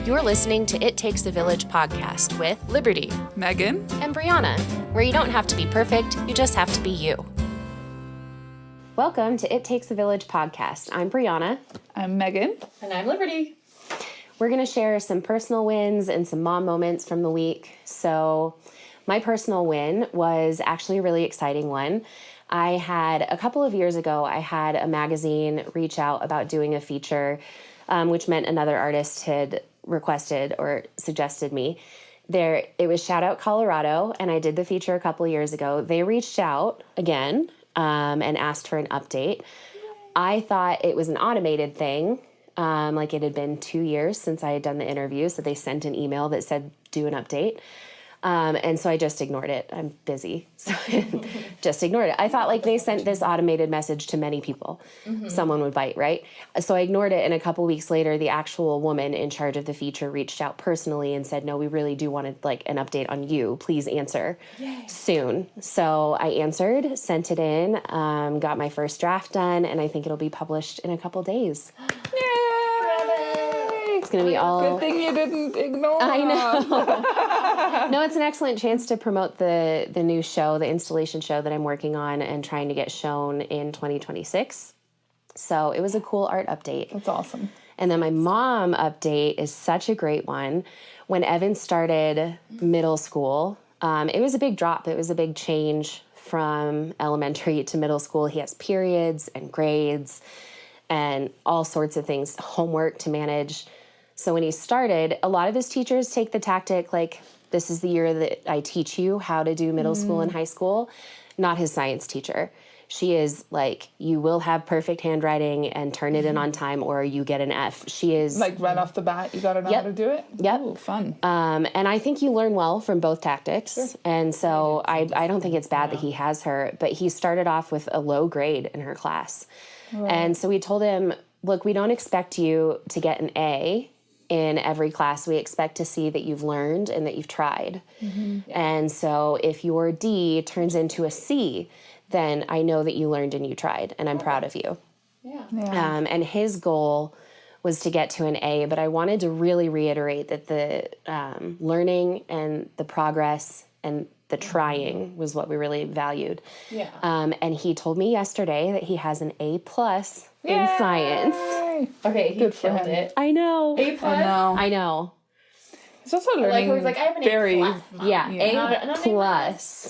You're listening to It Takes a Village podcast with Liberty, Megan, and Brianna, where you don't have to be perfect, you just have to be you. Welcome to It Takes a Village podcast. I'm Brianna. I'm Megan. And I'm Liberty. We're going to share some personal wins and some mom moments from the week. So my personal win was actually a really exciting one. I had, a couple of years ago, I had a magazine reach out about doing a feature, which meant another artist had requested or suggested me. It was Shout Out Colorado, and I did the feature a couple of years ago. They reached out again and asked for an update. I thought it was an automated thing. Like it had been 2 years since I had done the interview, so they sent an email that said, do an update. And so I just ignored it. I'm busy, so just ignored it. I thought like they sent this automated message to many people. Mm-hmm. Someone would bite, right? So I ignored it, and a couple weeks later, the actual woman in charge of the feature reached out personally and said, no, we really do want like an update on you. Please answer soon. So I answered, sent it in, got my first draft done, and I think it'll be published in a couple days. It's going to be all... Good thing you didn't ignore. I know. No, it's an excellent chance to promote the new show, the installation show that I'm working on and trying to get shown in 2026. So it was a cool art update. That's awesome. And then my mom update is such a great one. When Evan started middle school, it was a big drop. It was a big change from elementary to middle school. He has periods and grades and all sorts of things, homework to manage. So when he started, a lot of his teachers take the tactic like, this is the year that I teach you how to do middle school and high school. Not his science teacher. She is like, you will have perfect handwriting and turn it in on time or you get an F. She is... Like right off the bat, you got to know how to do it? Yep. Ooh, fun. And I think you learn well from both tactics. Sure. And so I don't think it's bad that he has her, but he started off with a low grade in her class. Right. And so we told him, look, we don't expect you to get an A in every class. We expect to see that you've learned and that you've tried. Mm-hmm. Yeah. And so if your D turns into a C, then I know that you learned and you tried, and I'm proud of you. Yeah. And his goal was to get to an A, but I wanted to really reiterate that the learning and the progress and the trying was what we really valued. Yeah. And he told me yesterday that he has an A+ in science. Okay, he killed it. I know. A+? I know. It's also learning I have an very... A+. Yeah, A+.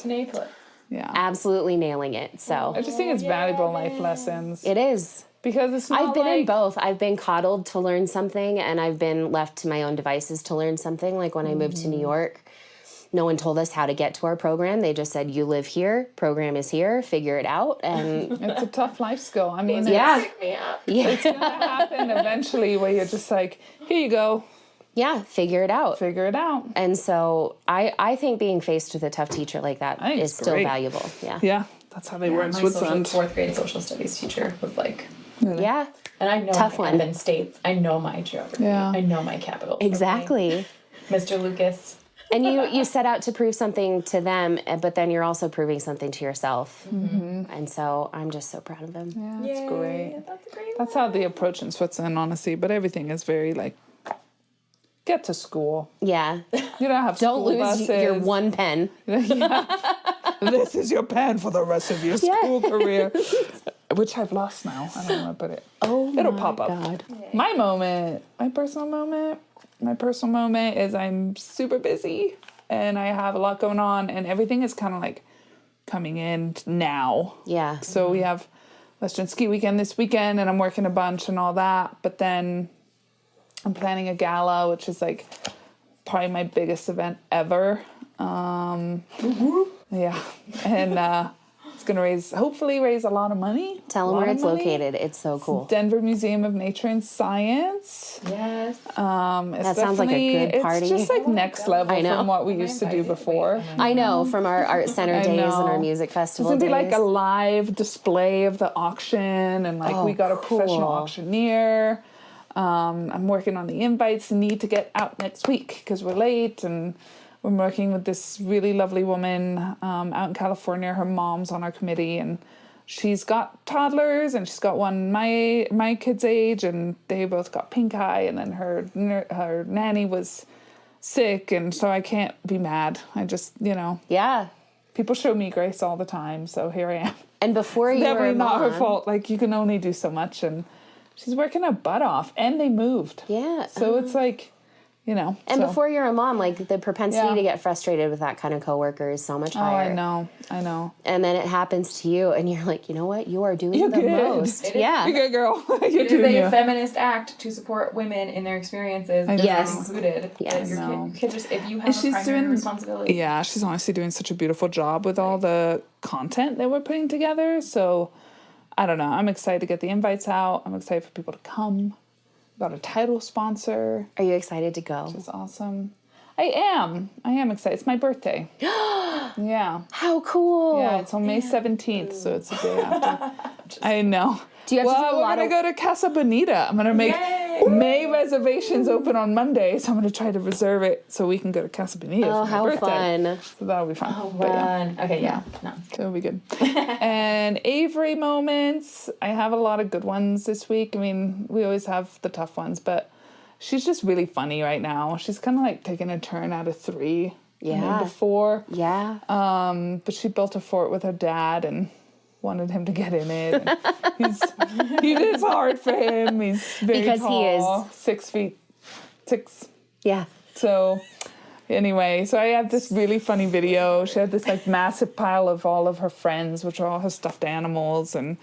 An A+. Yeah. Absolutely nailing it. So I just think it's valuable life lessons. It is. Because it's not I've been in both. I've been coddled to learn something, and I've been left to my own devices to learn something. Like when I moved to New York, no one told us how to get to our program. They just said, you live here, program is here, figure it out. And it's a tough life skill. I mean, it's going to happen eventually where you're just like, here you go. Yeah, figure it out. Figure it out. And so I think being faced with a tough teacher like that is still valuable. Yeah. Yeah, that's how they were in Switzerland. My 4th grade social studies teacher was like... Really? Yeah. And I know tough my one. Evan states. I know my geography. Yeah. I know my capitals. Exactly. Mr. Lucas... And you set out to prove something to them, but then you're also proving something to yourself. Mm-hmm. And so I'm just so proud of them. Yeah, that's great. That's how they approach in Switzerland, honestly. But everything is very, like, get to school. Yeah. You don't have Don't lose buses. Your one pen. This is your pen for the rest of your school career. Which I've lost now. I don't know where I put it. It'll pop up. God. My personal moment is I'm super busy and I have a lot going on and everything is kind of like coming in now. Yeah. So we have Western Ski Weekend this weekend and I'm working a bunch and all that. But then I'm planning a gala, which is like probably my biggest event ever. Yeah. And it's going to hopefully raise a lot of money. Tell them where it's located. It's so cool. Denver Museum of Nature and Science. Yes. That sounds like a good party. It's just like next level from what we used to do before. I know, from our art center days and our music festival days. It's going to be like a days. live display of the auction and like we got a professional auctioneer. I'm working on the invites and need to get out next week because we're late and we're working with this really lovely woman out in California. Her mom's on our committee and she's got toddlers, and she's got one my kid's age, and they both got pink eye, and then her nanny was sick, and so I can't be mad. I just, Yeah. people show me grace all the time, so here I am. And before you were a Definitely not her mom, fault. Like, you can only do so much, and she's working her butt off, and they moved. Yeah. So it's like, And so. before you're a mom, like, the propensity Yeah. to get frustrated with that kind of coworker is so much Oh, higher. I know. And then it happens to you, and you're like, you know what? You are doing You're the good. most. Yeah. You're good, girl. You're It is doing a you. feminist act to support women in their experiences. I know. Yes. Included. Yes. Your kids are, if you have And a she's primary doing- responsibility. Yeah, she's honestly doing such a beautiful job with all the content that we're putting together. So, I don't know. I'm excited to get the invites out. I'm excited for people to come. Got a title sponsor. Are you excited to go? It's awesome. I am excited. It's my birthday. Yeah. How cool. Yeah, it's on May 17th, so it's a day after. I know. Do you have to do a Well, we're lot going to of... go to Casa Bonita. I'm going to make May reservations open on Monday, so I'm going to try to reserve it so we can go to Casa Bonita Oh, for my how birthday. fun. So that'll be fun. Oh, But yeah, fun. Okay, yeah. No. so it'll be good. And Avery moments. I have a lot of good ones this week. I mean, we always have the tough ones, but she's just really funny right now. She's kind of like taking a turn out of 3. Yeah. Before. Yeah. But she built a fort with her dad and wanted him to get in it. And it's hard for him. He's very Because he tall, is 6'6". Yeah. So anyway, so I have this really funny video. She had this like massive pile of all of her friends, which are all her stuffed animals, and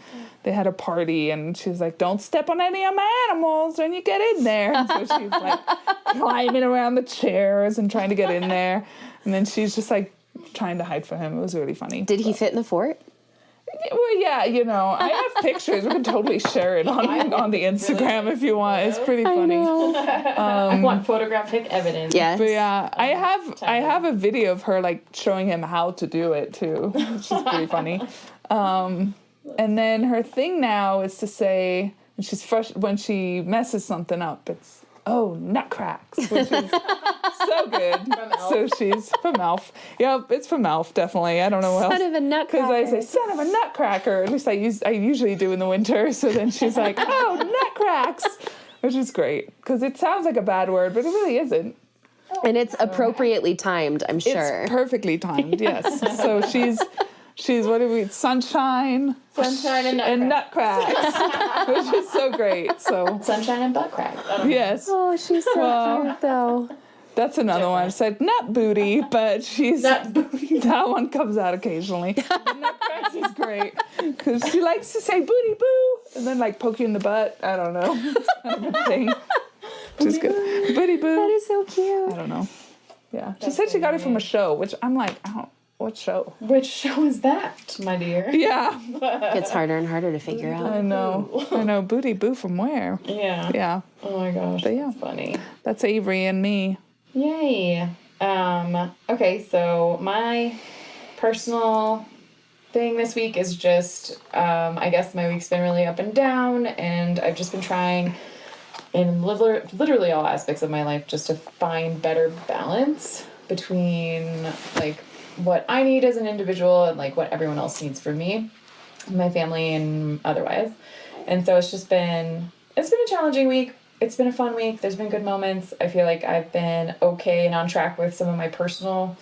they had a party, and she's like, "Don't step on any of my animals when you get in there." And so she's like climbing around the chairs and trying to get in there, and then she's just like trying to hide from him. It was really funny. Did he fit in the fort? Well, yeah, I have pictures. We can totally share it on the Instagram if you want. It's pretty funny. I want photographic evidence. Yes. But yeah, I have a video of her like showing him how to do it too, which is pretty funny. And then her thing now is to say, and she's fresh when she messes something up. It's nut cracks, which is so good. From Elf. So she's from Elf. Yep, it's from Elf, definitely. I don't know what else. Son of a nutcracker. Because I say, son of a nutcracker. At least I usually do in the winter. So then she's like, oh, nut cracks. Which is great. Because it sounds like a bad word, but it really isn't. And it's appropriately timed, I'm sure. It's perfectly timed, yes. So she's what do we, sunshine And nut cracks, which is so great. So sunshine and butt crack. I don't know. yes. Oh, she's so cute, though. That's another one. I said nut booty, but Nut booty. that one comes out occasionally. The nut cracks is great because she likes to say booty boo and then like poke you in the butt. I don't know. It's kind of a thing. Which is good. Booty boo. That is so cute. I don't know. Yeah. She said she got it from a show, which I'm like, what show? Which show is that, my dear? Yeah. It's harder and harder to figure out. I know. Booty boo from where? Yeah. Yeah. Oh my gosh. But yeah. That's funny. That's Avery and me. Yay. Okay, so my personal thing this week is just, I guess my week's been really up and down, and I've just been trying in literally all aspects of my life just to find better balance between, like, what I need as an individual and, like, what everyone else needs from me, my family, and otherwise. And so it's been a challenging week. It's been a fun week. There's been good moments. I feel like I've been okay and on track with some of my personal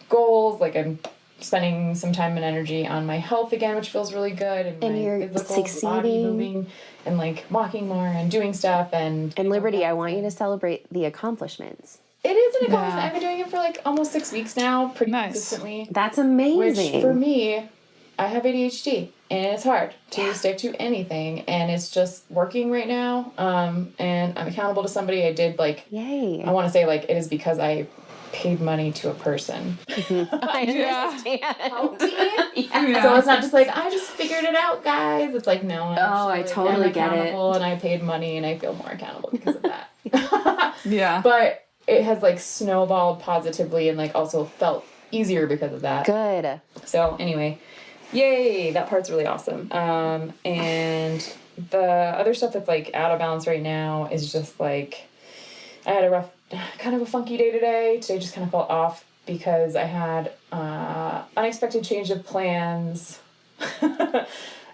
goals. Like, I'm spending some time and energy on my health again, which feels really good. And my you're physical body succeeding. moving and, like, walking more and doing stuff. And Liberty, I want you to celebrate the accomplishments. it is an accomplishment. Yeah. I've been doing it for, like, almost 6 weeks now, pretty Nice. consistently. That's amazing. Which, for me, I have ADHD, and it's hard to stick to anything, and it's just working right now, and I'm accountable to somebody. I did, like, Yay. I want to say, like, it is because I paid money to a person. I understand. Yeah. So it's not just like, I just figured it out, guys. It's like, no, I totally I'm get it. accountable, and I paid money, and I feel more accountable because of that. Yeah. But it has, like, snowballed positively and, like, also felt easier because of that. Good. So anyway, yay, that part's really awesome. And the other stuff that's, like, out of balance right now is just, like, I had a kind of a funky day today. Today just kind of felt off because I had unexpected change of plans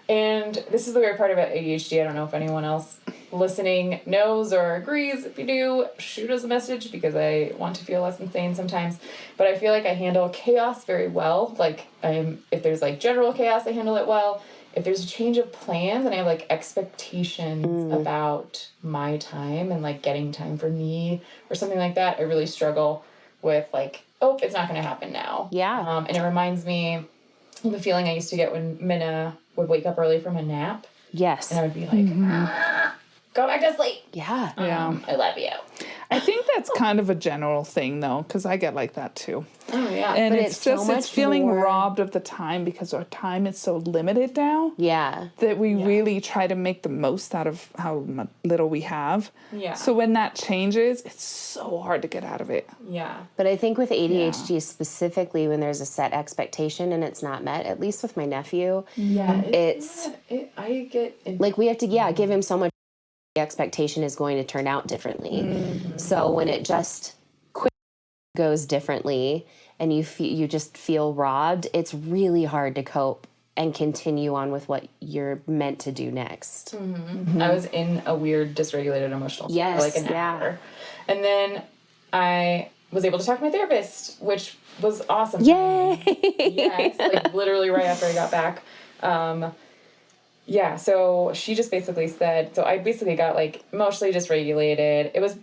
And this is the weird part about ADHD. I don't know if anyone else listening knows or agrees. If you do, shoot us a message because I want to feel less insane sometimes. But I feel like I handle chaos very well. Like, if there's like general chaos, I handle it well. If there's a change of plans and I have like expectations about my time and like getting time for me or something like that, I really struggle with like, oh, it's not going to happen now. Yeah. And it reminds me of the feeling I used to get when Minna would wake up early from a nap. Yes. And I would be like, go back to sleep. Yeah. I love you. I think that's kind of a general thing, though, because I get like that, too. Oh, yeah. And But it's it's so just, much it's feeling more- robbed of the time because our time is so limited now. Yeah. That we really try to make the most out of how little we have. Yeah. So when that changes, it's so hard to get out of it. Yeah. But I think with ADHD specifically, when there's a set expectation and it's not met, at least with my nephew, Yeah. I get we have to give him so much. The expectation is going to turn out differently. So when it just goes differently and you just feel robbed, it's really hard to cope and continue on with what you're meant to do next. I was in a weird dysregulated emotional state for like an hour. And then I was able to talk to my therapist, which was awesome. Yay! Yes, like literally right after I got back. Yeah, so she just basically said, so I basically got like emotionally dysregulated. It was,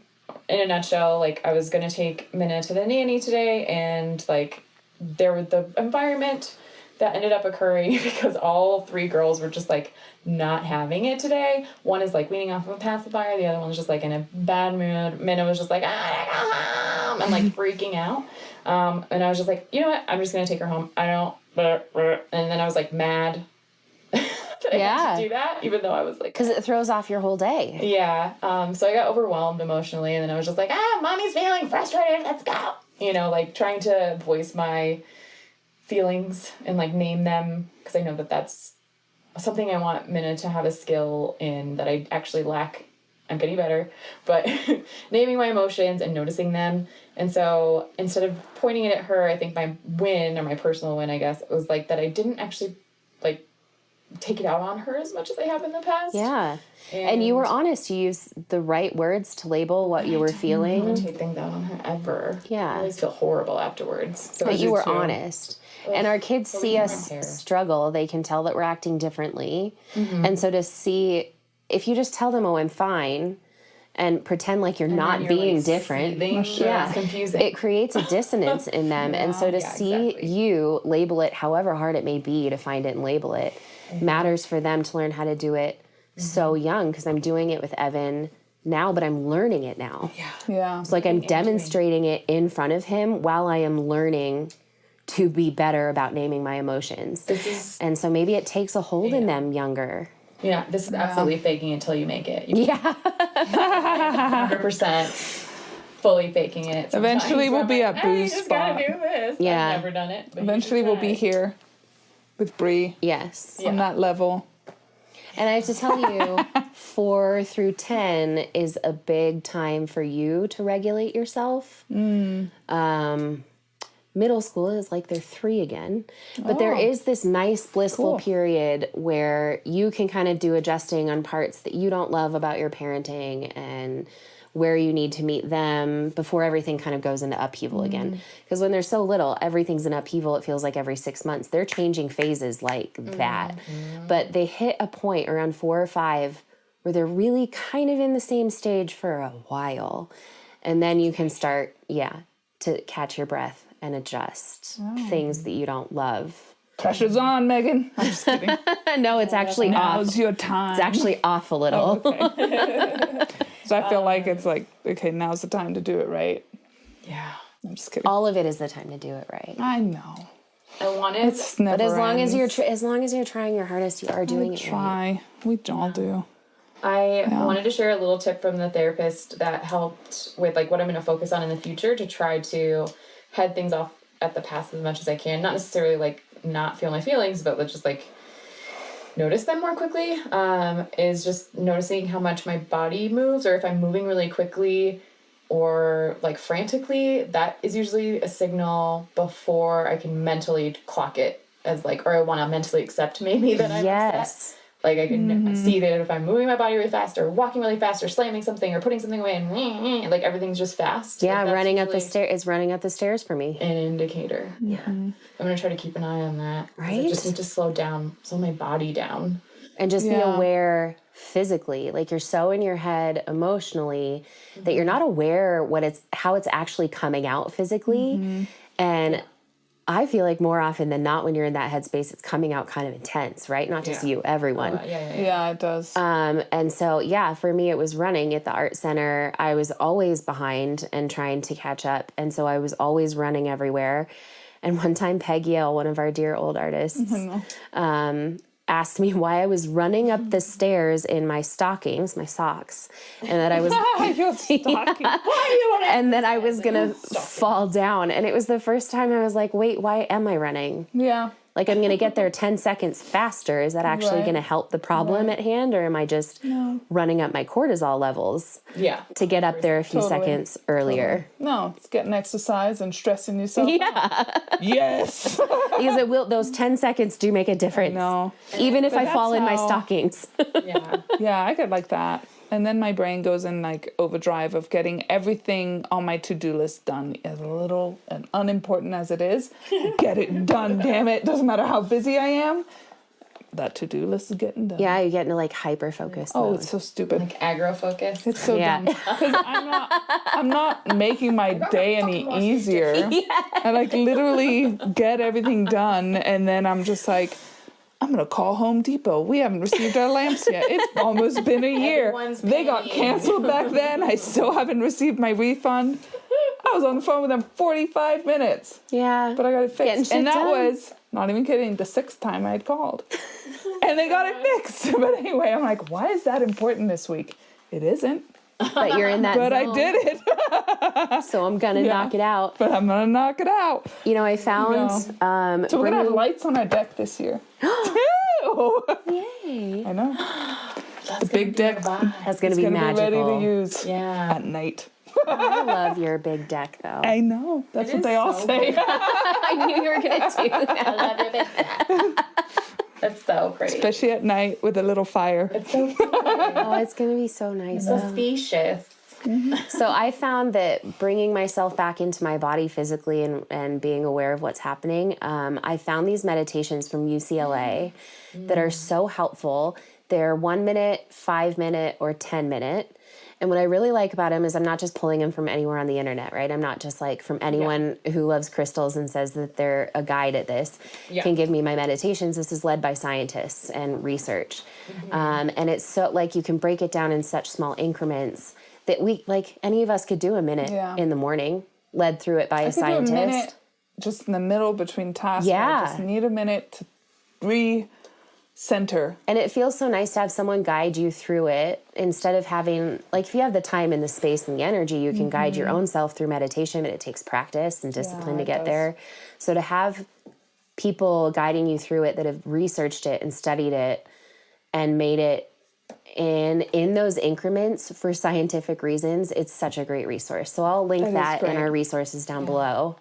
in a nutshell, like I was going to take Minna to the nanny today, and like there was the environment that ended up occurring because all three girls were just like not having it today. One is like weaning off of a pacifier, the other one's just like in a bad mood. Minna was just like, and like freaking out. And I was just like, you know what, I'm just going to take her home. And then I was like mad. I had to do that, even though I was like... Because it throws off your whole day. Yeah. So I got overwhelmed emotionally, and then I was just like, mommy's feeling frustrated, let's go. You know, like, trying to voice my feelings and, like, name them, because I know that that's something I want Minna to have a skill in that I actually lack. I'm getting better. But naming my emotions and noticing them. And so instead of pointing it at her, I think my win, or my personal win, I guess, was, like, that I didn't actually, like, take it out on her as much as I have in the past. Yeah. And you were honest. You used the right words to label what you were feeling. I don't take things out on her ever. Yeah. I always feel horrible afterwards. So But you were honest. And our kids see us struggle. They can tell that we're acting differently. And so to see, if you just tell them, oh, I'm fine, and pretend like you're not being like different, it's confusing. It creates a dissonance in them. And so to see you label it however hard it may be to find it and label it, matters for them to learn how to do it so young, because I'm doing it with Evan now, but I'm learning it now. Yeah. It's like I'm demonstrating it in front of him while I am learning to be better about naming my emotions. And so maybe it takes a hold in them younger. Yeah, this is absolutely faking it until you make it. 100% fully faking it. Sometimes Eventually we'll be at Boo's just spot. gotta do this. Yeah. I've never done it. But Eventually we'll be here with Bree Yes. on that level. And I have to tell you, 4 through 10 is a big time for you to regulate yourself. Middle school is like they're 3 again. But there is this nice, blissful period where you can kind of do adjusting on parts that you don't love about your parenting and where you need to meet them before everything kind of goes into upheaval again. Because when they're so little, everything's in upheaval. It feels like every 6 months. They're changing phases like that. But they hit a point around 4 or 5 where they're really kind of in the same stage for a while. And then you can start, to catch your breath and adjust things that you don't love. Pressure's on, Megan. I'm just kidding. No, it's actually off. Now's your time. It's actually off a little. So I feel like it's like, okay, now's the time to do it right. Yeah. I'm just kidding. All of it is the time to do it right. I know. I wanted... It's never But as long ends. as you're trying your hardest, you are doing it right. We all do. I wanted to share a little tip from the therapist that helped with like what I'm going to focus on in the future to try to head things off at the past as much as I can. Not necessarily like not feel my feelings, but just like notice them more quickly. Is just noticing how much my body moves, or if I'm moving really quickly or like frantically, that is usually a signal before I can mentally clock it as like, or I want to mentally accept maybe that I'm Yes. upset. Like I can see that if I'm moving my body really fast or walking really fast or slamming something or putting something away and like everything's just fast. Yeah, like, running up the stair is running up the stairs for me. an indicator. Yeah. I'm going to try to keep an eye on that. Right? I just need to slow my body down. And just be aware physically. Like you're so in your head emotionally that you're not aware how it's actually coming out physically. And I feel like more often than not when you're in that headspace, it's coming out kind of intense, right? Not just you, everyone. Yeah, it does. And so, for me, it was running at the art center. I was always behind and trying to catch up. And so I was always running everywhere. And one time, Peg Yale, one of our dear old artists, asked me why I was running up the stairs in my stockings, my socks, and that I was and that I was gonna fall down. And it was the first time I was like, wait, why am I running? Yeah. Like I'm gonna get there 10 seconds faster. Is that actually gonna help the problem at hand, or am I just running up my cortisol levels to get up there a few seconds earlier? No, it's getting exercise and stressing yourself out. Yes. Because those 10 seconds do make a difference. No. Even if I fall in my stockings. Yeah, I get like that. And then my brain goes in like overdrive of getting everything on my to-do list done, as little and unimportant as it is. Get it done, damn it. Doesn't matter how busy I am. That to-do list is getting done. Yeah, you get into like hyper-focus Oh, mode. it's so stupid. Like aggro focus. It's so dumb. Because I'm not making my day any easier. I like literally get everything done, and then I'm just like, I'm going to call Home Depot. We haven't received our lamps yet. It's almost been a year. They got canceled back then. I still haven't received my refund. I was on the phone with them 45 minutes. Yeah. But I got it fixed. And that done. was, not even kidding, the 6th time I had called. And they got it fixed. But anyway, I'm like, why is that important this week? It isn't. But you're in that But zone. I did it. So I'm going to knock it out. But I'm going to knock it out. You know, I found... So we're going to have lights on our deck this year. Yay. I know. The big deck. That's going to be It's magical. be ready to use at night. I love your big deck, though. I know. That's what they all say. I knew you were going to do that. I love your big deck. That's so pretty. Especially at night with a little fire. It's so pretty. Oh, it's going to be so nice. So specious. So I found that bringing myself back into my body physically and being aware of what's happening, I found these meditations from UCLA that are so helpful. They're 1 minute, 5 minute, or 10 minute. And what I really like about them is I'm not just pulling them from anywhere on the internet, right? I'm not just like from anyone who loves crystals and says that they're a guide at this can give me my meditations. This is led by scientists and research. And it's so like you can break it down in such small increments that we, like any of us could do a minute in the morning, led through it by a scientist. Do a minute just in the middle between tasks. Yeah. I just need a minute to recenter. And it feels so nice to have someone guide you through it instead of having, like, if you have the time and the space and the energy, you can guide your own self through meditation, but it takes practice and discipline to get there. So to have people guiding you through it that have researched it and studied it and made it in those increments for scientific reasons, it's such a great resource. So I'll link that in our resources down below.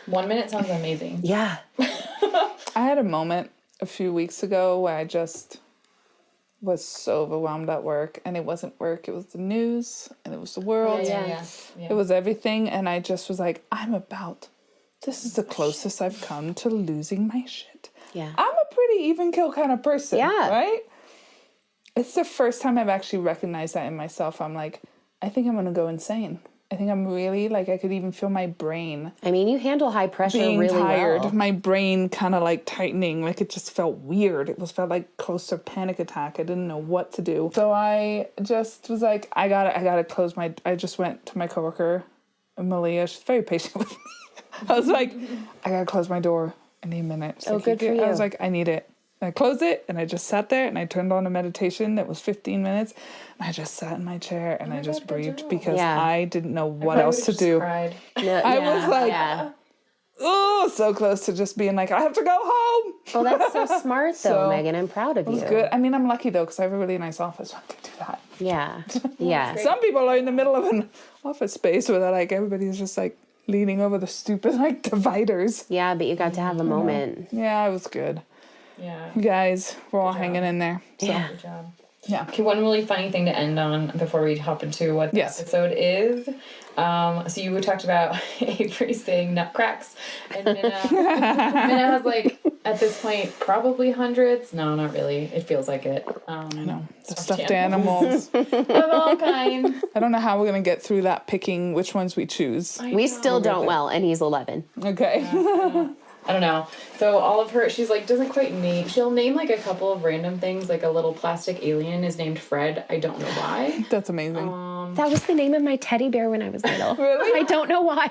1 minute sounds amazing. Yeah. I had a moment a few weeks ago where I just was so overwhelmed at work, and it wasn't work, it was the news, and it was the world. It was everything, and I just was like, this is the closest I've come to losing my shit. Yeah. I'm a pretty even kill kind of person, right? It's the first time I've actually recognized that in myself. I'm like, I think I'm going to go insane. I think I'm really, like, I could even feel my brain. I mean, you handle high pressure being really tired. well. My brain kind of like tightening. Like, it just felt weird. It felt like close to a panic attack. I didn't know what to do. So I just was like, I gotta close I just went to my coworker, Malia. She's very patient with me. I was like, I gotta close my door. I need a minute. She's like, good for you. I was like, I need it. And I closed it, and I just sat there, and I turned on a meditation that was 15 minutes, and I just sat in my chair, and I just breathed because I didn't know what else to do. Cried. I was like, so close to just being like, I have to go home. Well, that's so smart, though, Megan. I'm proud of you. It was good. I mean, I'm lucky, though, because I have a really nice office. I can do that. Yeah. Yeah. Some people are in the middle of an office space where they're like, everybody's just like leaning over the stupid, like, dividers. Yeah, but you got to have a moment. Yeah, it was good. Yeah. You guys, we're all hanging in there. So. Yeah. Good job. Yeah. Okay, one really funny thing to end on before we hop into what the episode is. So you talked about Avery saying nut cracks, and Minna has like at this point probably hundreds. No, not really. It feels like it. I know. The stuffed animals. Of all kinds. I don't know how we're gonna get through that picking which ones we choose. We still don't well, and he's 11. Okay. I don't know. So all of her, she's like, doesn't quite name. She'll name like a couple of random things, like a little plastic alien is named Fred. I don't know why. That's amazing. That was the name of my teddy bear when I was little. Really? I don't know why.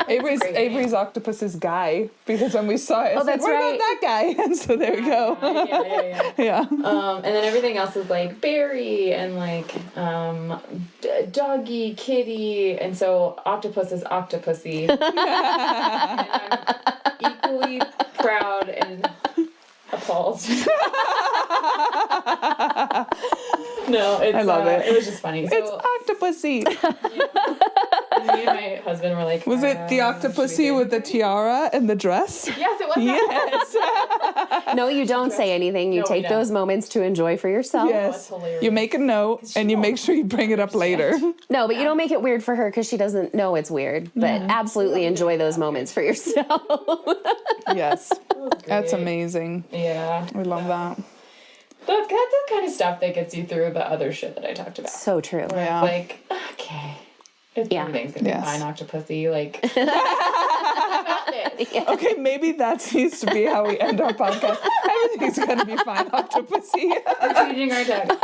Avery's octopus is Guy, because when we saw it, Oh, that's what right. about that guy? And so there we go. Yeah. Yeah. And then everything else is like Barry and like doggy, kitty, and so octopus is Octopussy. And I'm equally proud and appalled. No, it's, I love it. It was just funny. So, It's Octopussy. me and my husband were like, Was it the Octopussy with the tiara and the dress? Yes, it was. Yes. No, you don't say anything. You No, take no. those moments to enjoy for yourself. Yes. hilarious. You make a note and you make sure you bring it up later. No, but you don't make it weird for her because she doesn't know it's weird. But absolutely enjoy those moments for yourself. Yes. That's amazing. Yeah. We love that. That's the kind of stuff that gets you through the other shit that I talked about. So true. Yeah. Like, okay. Everything's gonna be fine, Octopussy. Like, Okay, maybe that needs to be how we end our podcast. Everything's going to be fine, Octopussy. we're changing our text.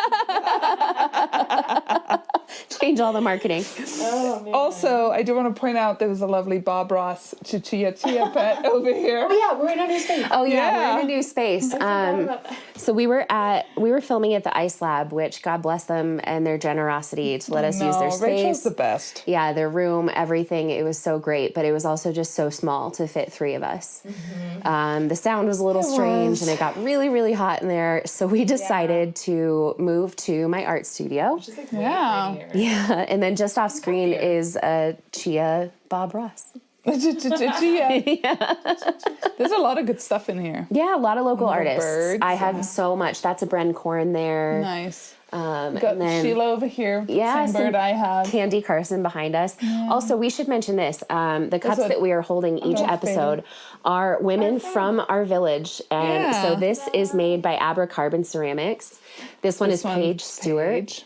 Change all the marketing. Oh, man. Also, I do want to point out there was a lovely Bob Ross Chia pet over here. Oh, yeah, we're in a new space. Oh yeah, Yeah. we're in a new space. So we were filming at the Ice Lab, which God bless them and their generosity to let us use their space. Rachel's the best. Yeah, their room, everything. It was so great, but it was also just so small to fit 3 of us. The sound was a little strange, and it got really, really hot in there. So we decided to move to my art studio. Just like Yeah. Yeah, and then just off screen is Chia Bob Ross. Chia. There's a lot of good stuff in here. Yeah, a lot of local artists. birds, I have so much. That's a Bren Corn there. Nice. And Got then Sheila over here. Yeah, Same some bird I have. Candy Carson behind us. Also, we should mention this. The cups what- that we are holding each Adolf episode are women from our village. And so Yeah. this is made by Abra Carbon Ceramics. This one is Paige Stewart. Paige.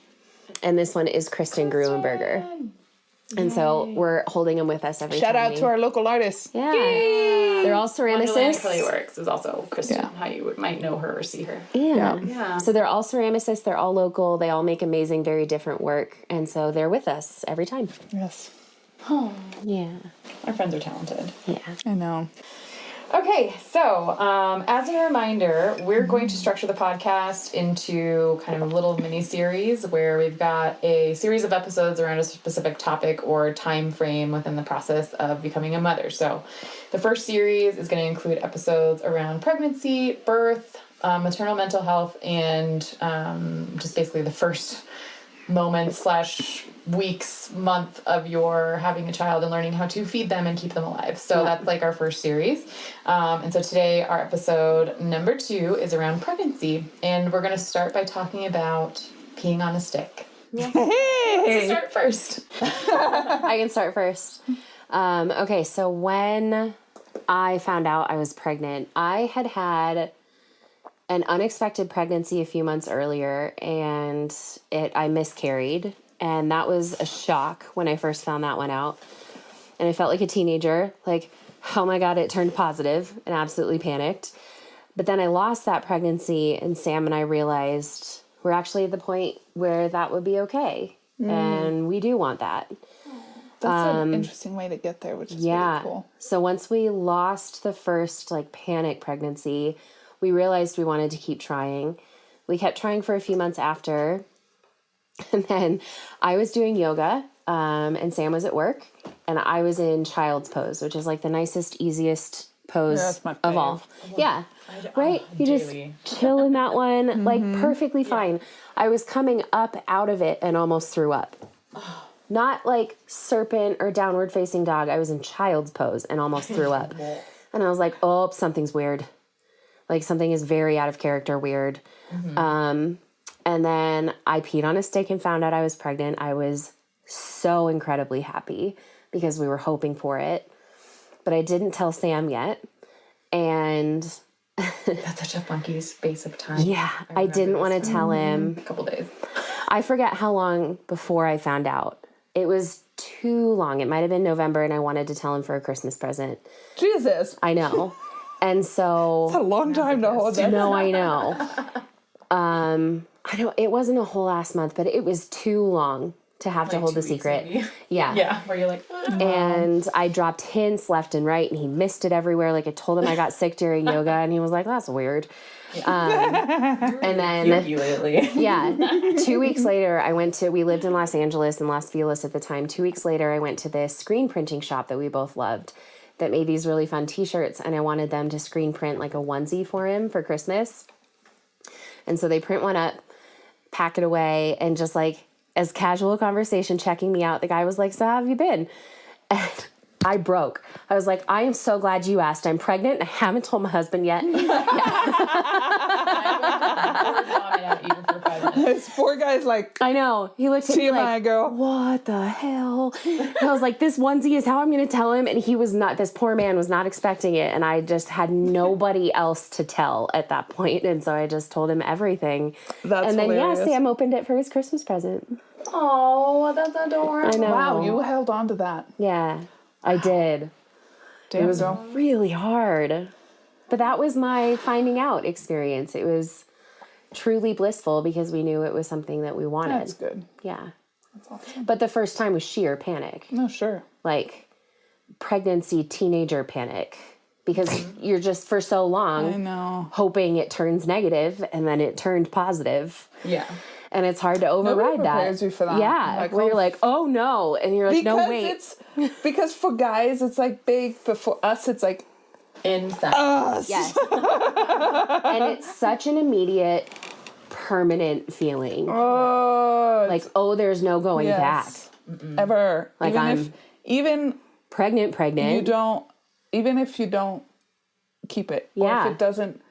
And this one is Kristen Gruenberger. And so we're holding them with us every Shout time. out to our local artists. Yeah. They're all ceramicists. Clay Works is also Kristen, Yeah. how you might know her or see her. Yeah. Yeah. So they're all ceramicists. They're all local. They all make amazing, very different work. And so they're with us every time. Yes. Yeah. Our friends are talented. Yeah. I know. Okay, so as a reminder, we're going to structure the podcast into kind of a little mini series where we've got a series of episodes around a specific topic or time frame within the process of becoming a mother. So the first series is going to include episodes around pregnancy, birth, maternal mental health, and just basically the first moment / weeks, month of your having a child and learning how to feed them and keep them alive. So that's like our first series. And so today our episode number 2 is around pregnancy. And we're going to start by talking about peeing on a stick. Hey! Start first. I can start first. Okay, so when I found out I was pregnant, I had an unexpected pregnancy a few months earlier, and I miscarried. And that was a shock when I first found that one out. And I felt like a teenager, like, oh my God, it turned positive, and absolutely panicked. But then I lost that pregnancy, and Sam and I realized we're actually at the point where that would be okay. And we do want that. That's an interesting way to get there, which is really cool. So once we lost the first panic pregnancy, we realized we wanted to keep trying. We kept trying for a few months after. And then I was doing yoga, and Sam was at work, and I was in child's pose, which is like the nicest, easiest pose That's my of all. Yeah. Right? You just chill in that one, like perfectly fine. I was coming up out of it and almost threw up. not like serpent or downward facing dog. I was in child's pose and almost threw up. And I was like, oh, something's weird. Like something is very out of character weird. And then I peed on a stick and found out I was pregnant. I was so incredibly happy because we were hoping for it. But I didn't tell Sam yet. And that's such a funky space of time. Yeah, I didn't want to tell him. A couple days. I forget how long before I found out. It was too long. It might have been November, and I wanted to tell him for a Christmas present. Jesus. I know. And so... It's a long time to hold that. No, I know. I know it wasn't a whole last month, but it was too long to have to hold the secret. Maybe. Yeah. Yeah, where you're like... And I dropped hints left and right, and he missed it everywhere. Like I told him I got sick during yoga, and he was like, that's weird. And then, yeah, 2 weeks later, we lived in Los Angeles and Los Feliz at the time. 2 weeks later, I went to this screen printing shop that we both loved that made these really fun t-shirts. And I wanted them to screen print like a onesie for him for Christmas. And so they print one up, pack it away, and just like as casual conversation, checking me out, the guy was like, so how have you been? And I broke. I was like, I am so glad you asked. I'm pregnant and I haven't told my husband yet. This poor guy's like, I know. He looked at me like, girl. What the hell? And I was like, this onesie is how I'm going to tell him. And this poor man was not expecting it. And I just had nobody else to tell at that point. And so I just told him everything. That's and then, hilarious. Sam opened it for his Christmas present. Oh, that's adorable. I know. Wow, you held on to that. Yeah, I did. Damn, it was really hard. But that was my finding out experience. It was truly blissful because we knew it was something that we wanted. That's good. Yeah. That's awesome. But the first time was sheer panic. No, sure. Like pregnancy teenager panic. Because you're just for so long I know. hoping it turns negative and then it turned positive. Yeah. And it's hard to override that. Prepares you for that. Yeah. Like, where you're like, oh no. And you're like, no, wait. Because for guys, it's like big, but for us, it's like inside. Us. Yes. And it's such an immediate, permanent feeling. Oh. Like, there's no going back. Ever. Like even pregnant. Even if you don't keep it. Yeah. Or if it doesn't,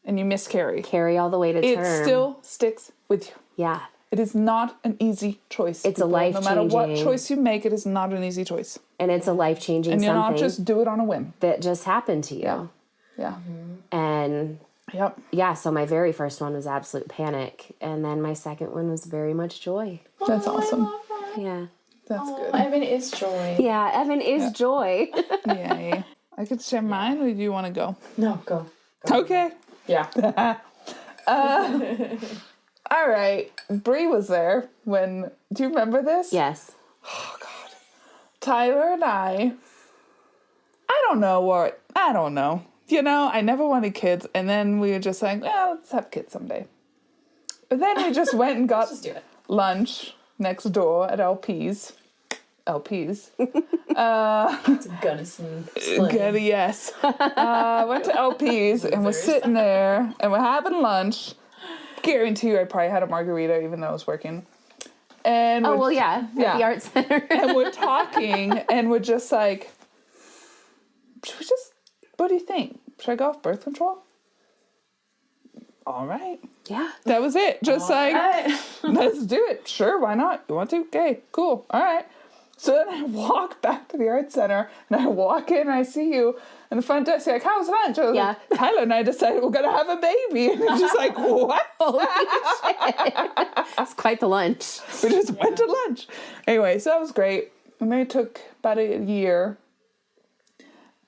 and you miscarry. Carry all the way to term. It still sticks with you. Yeah. It is not an easy choice. It's a life-changing. No matter what choice you make, it is not an easy choice. And it's a life-changing and you're something. not just do it on a whim. That just happened to you. Yeah. And yep. Yeah, so my very first one was absolute panic. And then my second one was very much joy. That's awesome. Yeah. That's good. Evan is joy. Yeah, Evan is joy. Yay. I could share mine, or do you want to go? No, go. Okay. Yeah. All right. Bree was there when... Do you remember this? Yes. Oh, God. Tyler and I don't know. You know, I never wanted kids, and then we were just like, well, let's have kids someday. But then we just went and got Let's just do it. lunch next door at LP's. LP's. It's Gunnison. Good, yes. Went to LP's and we're sitting there and we're having lunch. Guarantee you I probably had a margarita even though I was working. And At the art center. And we're talking and we're just like, what do you think? Should I go off birth control? All right. Yeah. That was it. Just let's do it. Sure, why not? You want to? Okay, cool. All right. So then I walk back to the art center, and I walk in, and I see you in the front desk. You're like, how's lunch? I was like, Tyler and I decided we're going to have a baby. And you're just like, what? Holy shit. It's quite the lunch. We just went to lunch. Anyway, so that was great. And then it took about a year.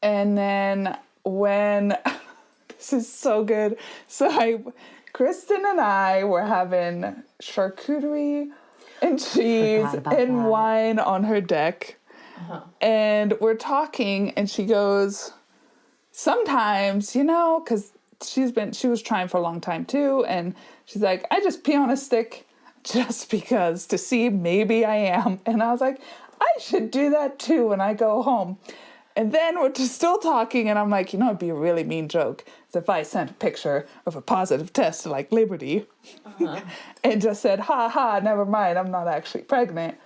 And then when... This is so good. So Kristen and I were having charcuterie and cheese and wine on her deck. Uh-huh. And we're talking and she goes, sometimes, you know, because she was trying for a long time too. And she's like, I just pee on a stick just because to see maybe I am. And I was like, I should do that too when I go home. And then we're just still talking, and I'm like, you know, it'd be a really mean joke. Is if I sent a picture of a positive test to, like, Liberty and just said, ha, never mind, I'm not actually pregnant.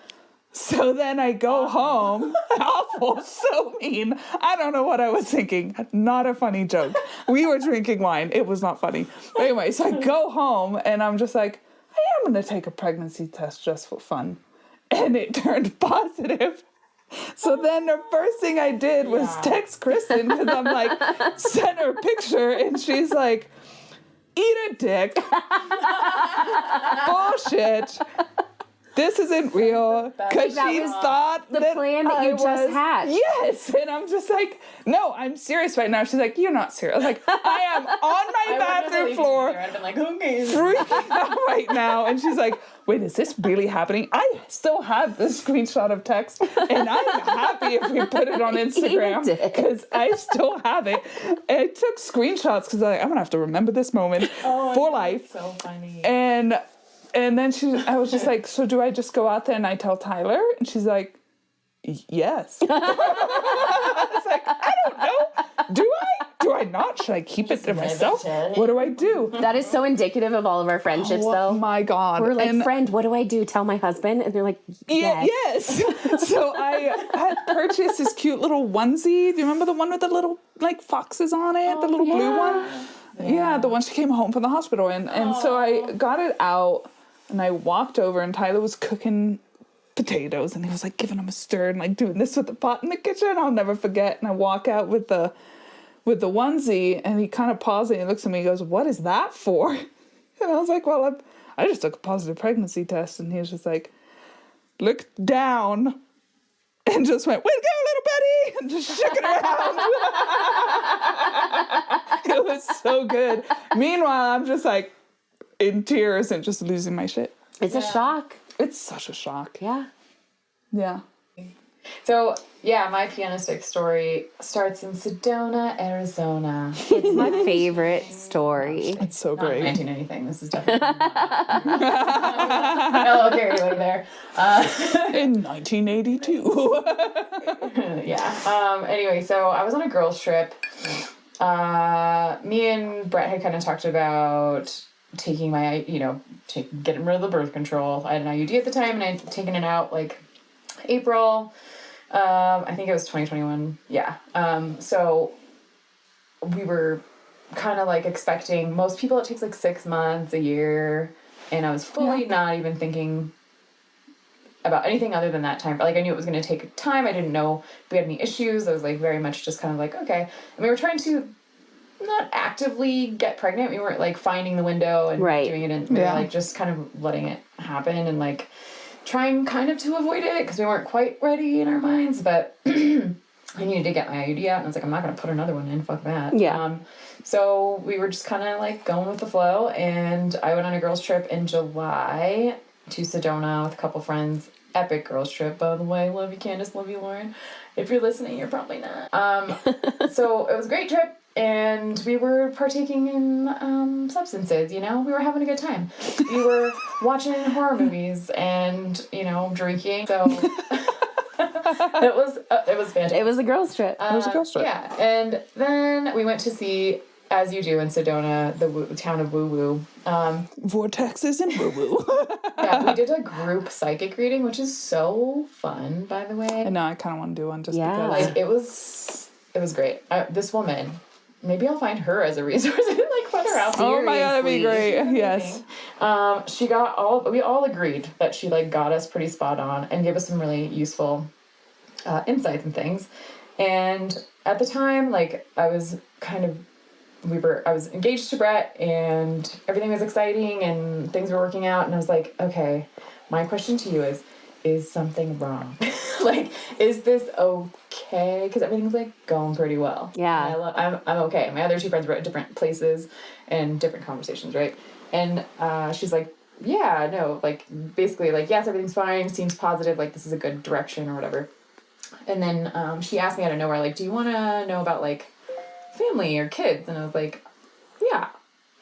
So then I go home. Awful, so mean. I don't know what I was thinking. Not a funny joke. We were drinking wine. It was not funny. But anyway, so I go home and I'm just like, I am going to take a pregnancy test just for fun. And it turned positive. So then the first thing I did was text Kristen because I'm like, send her a picture. And she's like, eat a dick. Bullshit. This isn't real, because she thought the plan that you just hatched. Yes, and I'm just like, no, I'm serious right now. She's like, you're not serious. I was like, I am on my bathroom floor, I'd have been like, okay, freaking out right now. And she's like, wait, is this really happening? I still have this screenshot of text, and I'm happy if we put it on Instagram because I still have it. And I took screenshots because I'm gonna have to remember this moment for life. So funny. And then I was just like, so do I just go out there and I tell Tyler? And she's like, yes. I was like, I don't know. Do I? Do I not? Should I keep it to myself? What do I do? That is so indicative of all of our friendships, though. Oh my God. We're like, friend, what do I do? Tell my husband? And they're like, yes. So I had purchased this cute little onesie. Do you remember the one with the little, like, foxes on it? The little blue one? Yeah, the one she came home from the hospital in. And so I got it out. And I walked over and Tyler was cooking potatoes and he was like giving them a stir and like doing this with the pot in the kitchen. I'll never forget. And I walk out with the onesie and he kind of pauses and he looks at me and goes, what is that for? And I was like, well, I just took a positive pregnancy test. And he was just like, looked down and just went, way to go, little Betty! And just shook it around. It was so good. Meanwhile, I'm just like, in tears and just losing my shit. It's a shock. It's such a shock. Yeah. Yeah. So, yeah, my pianistic story starts in Sedona, Arizona. It's my favorite story. It's so Not great. 19 anything. This is definitely not. Oh, carried away there. In 1982. Yeah. Anyway, so I was on a girls' trip. Me and Brett had kind of talked about taking my, getting rid of the birth control. I had an IUD at the time, and I'd taken it out, like, April. I think it was 2021. Yeah. So we were kind of, like, expecting, most people it takes, like, 6 months, a year, and I was fully not even thinking about anything other than that time. But, like, I knew it was going to take time. I didn't know if we had any issues. I was, like, very much just kind of like, okay. And we were trying to not actively get pregnant. We weren't like finding the window and doing it, and we were like just kind of letting it happen and like trying kind of to avoid it because we weren't quite ready in our minds. But I needed to get my IUD out, and I was like, I'm not gonna put another one in. Fuck that. Yeah. So we were just kind of like going with the flow, and I went on a girls' trip in July to Sedona with a couple friends. Epic girls' trip, by the way. Love you, Candace. Love you, Lauren. If you're listening, you're probably not. So it was a great trip. And we were partaking in substances, we were having a good time. We were watching horror movies and, drinking. So it was fantastic. It was a girls' trip. It was a girls' trip. Yeah. And then we went to see, as you do in Sedona, the town of Woo Woo. Vortexes and Woo Woo. Yeah, we did a group psychic reading, which is so fun, by the way. And now I kind of want to do one just because. Like, it was great. This woman... Maybe I'll find her as a resource and like put her out. Oh my God, that'd be great. Yes. We all agreed that she like got us pretty spot on and gave us some really useful insights and things. And at the time, like I was engaged to Brett and everything was exciting and things were working out, and I was like, okay, my question to you is something wrong? Like, is this okay? Because everything's, like, going pretty well. Yeah. I'm okay. My other two friends were at different places and different conversations, right? And she's like, yeah, no, like, basically, like, yes, everything's fine, seems positive, like, this is a good direction or whatever. And then she asked me out of nowhere, like, do you want to know about, like, family or kids? And I was like, yeah,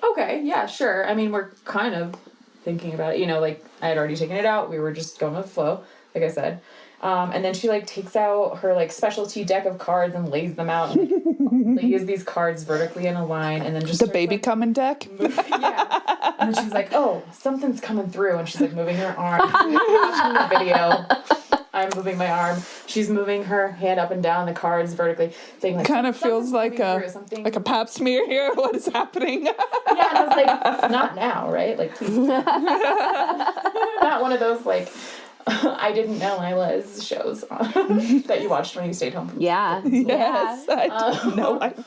okay, yeah, sure. I mean, we're kind of thinking about it, like, I had already taken it out. We were just going with the flow, like I said. And then she, like, takes out her, like, specialty deck of cards and lays them out and lays these cards vertically in a line and then just... The baby coming deck? Yeah. And then she's like, oh, something's coming through. And she's, like, moving her arm. Watching the video. I'm moving my arm. She's moving her hand up and down the cards vertically, saying like, kind of feels like a pap smear here. What is happening? Yeah, and I was like, not now, right? Like, please. Not one of those like I didn't know I was shows that you watched when you stayed home. Yeah. Yes, I didn't know I was.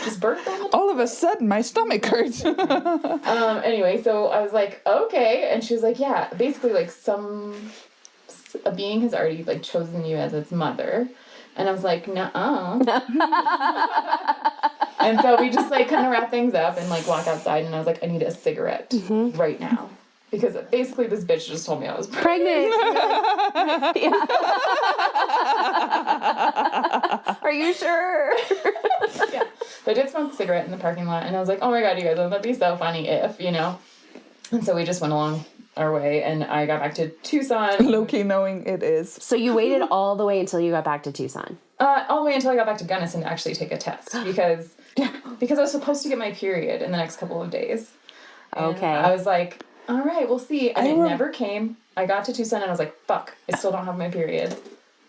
Just birthed on the All of a sudden, my stomach hurts. Anyway, so I was like, okay, and she was like, yeah, basically like a being has already like chosen you as its mother, and I was like, nuh-uh. And so we just like kind of wrap things up and like walk outside, and I was like, I need a cigarette right now. Because basically this bitch just told me I was pregnant. Are you sure? Yeah. So I did smoke a cigarette in the parking lot, and I was like, oh my God, you guys, that'd be so funny if, you know. And so we just went along our way, and I got back to Tucson. Low-key knowing it is. So you waited all the way until you got back to Tucson? All the way until I got back to Gunnison to actually take a test. Because I was supposed to get my period in the next couple of days. And okay. I was like, all right, we'll see. And it never came. I got to Tucson, and I was like, fuck, I still don't have my period.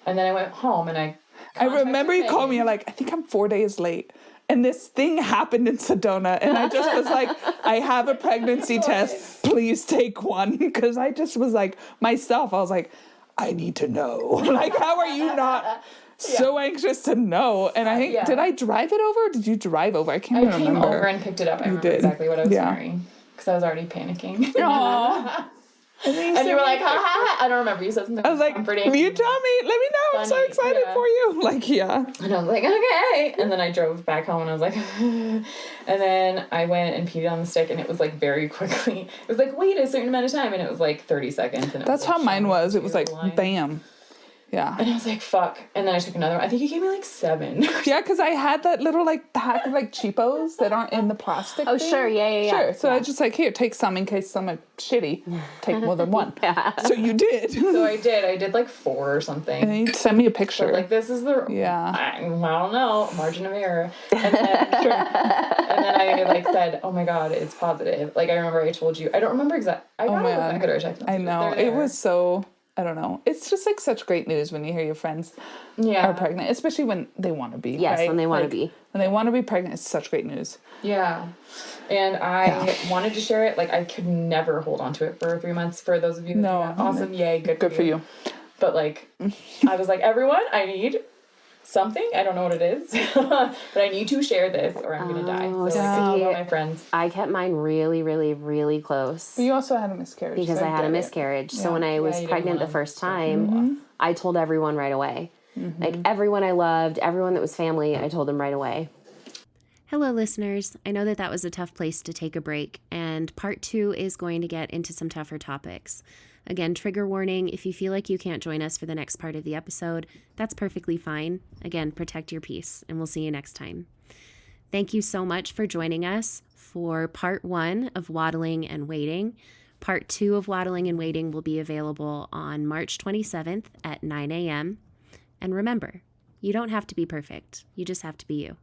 And then I went home, and I remember you called me, you're like, I think I'm 4 days late. And this thing happened in Sedona, and I just was like, I have a pregnancy test. Please take one. Because I just was like, myself, I was like, I need to know. Like, how are you not so anxious to know? And I think, did I drive it over? Or did you drive over? I can't remember. I came over and picked it up. I remember exactly what I was wearing. Because I was already panicking. Aww. And you were like, ha ha ha. I don't remember. You said something. I was like, comforting. you tell me. Let me know. I'm so excited for you. Like, yeah. And I was like, okay. And then I drove back home, and I was like, and then I went and peed on the stick, and it was like very quickly. It was like, wait a certain amount of time, and it was like 30 seconds. And that's how mine was. It was like, bam. Yeah. And I was like, fuck. And then I took another one. I think you gave me like 7. Yeah, because I had that little like pack of like cheapos that aren't in the plastic thing. Sure. Yeah. Sure. So I just like, here, take some in case some are shitty. Take more than one. So you did. So I did. I did like 4 or something. And you sent me a picture. So like, this is the... Yeah. I don't know. Margin of error. And then, and then I like said, oh my God, it's positive. Like, I remember I told you. I don't remember exactly. I got to look back at our text messages. I know. It was so... I don't know. It's just like such great news when you hear your friends are pregnant, especially when they want to be. Yes, right? when they want to be. When they want to be pregnant, it's such great news. Yeah. And I wanted to share it. Like, I could never hold on to it for 3 months. For those of you that do that, awesome. Yay. Good for you. But like, I was like, everyone, I need something. I don't know what it is, but I need to share this or I'm going to die. So see, my friends. I kept mine really, really, really close. But you also had a miscarriage. Because I had a miscarriage. So when I was pregnant the first time, I told everyone right away. Like everyone I loved, everyone that was family, I told them right away. Hello, listeners. I know that was a tough place to take a break, and part 2 is going to get into some tougher topics. Again, trigger warning, if you feel like you can't join us for the next part of the episode, that's perfectly fine. Again, protect your peace, and we'll see you next time. Thank you so much for joining us for part 1 of Waddling and Waiting. Part 2 of Waddling and Waiting will be available on March 27th at 9 a.m. And remember, you don't have to be perfect. You just have to be you.